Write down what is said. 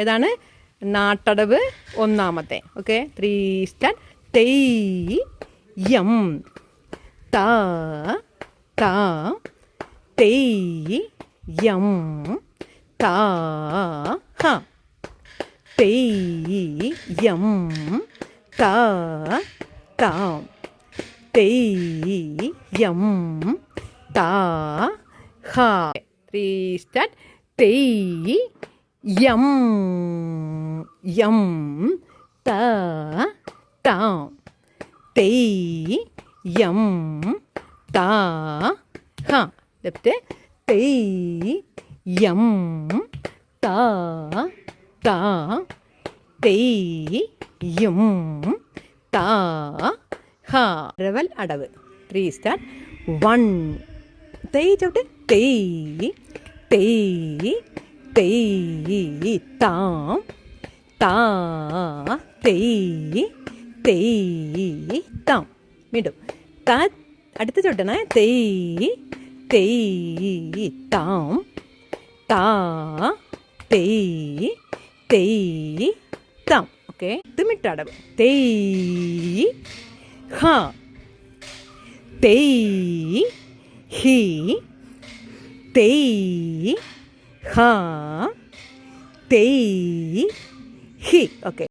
ഏതാണ് നാട്ടടവ് ഒന്നാമത്തെ. Okay, 3 start. Theyyam താ താ തെയ്യം താ ഹ തെയ്യം താ താ തെയ്യം താ ഹ. 3 സ്റ്റാർട്ട്. തെയ്യം യം താ താ തെയ്യം താ ഹ. ലെഫ്റ്റ്. തെയ്യം താ താ തെയ്യം താ ഹ. രവൽ അടവ്. 3 സ്റ്റാർട്ട്. 1 തെയ് ചവിട്ട്. തെയ് തെയ് തെയ് താം താ തെയ് തെയ് താം. വീണ്ടും താ അടുത്ത ചവിട്ടണേ. തെയ് തെയ് താം താ തെയ് തെയ് താം. ഓക്കെ, തിമിട്ടടവ്. തെയ് ഹ തെയ് ഹി തെയ് ഹ തെയ് ഹി. ഓക്കെ.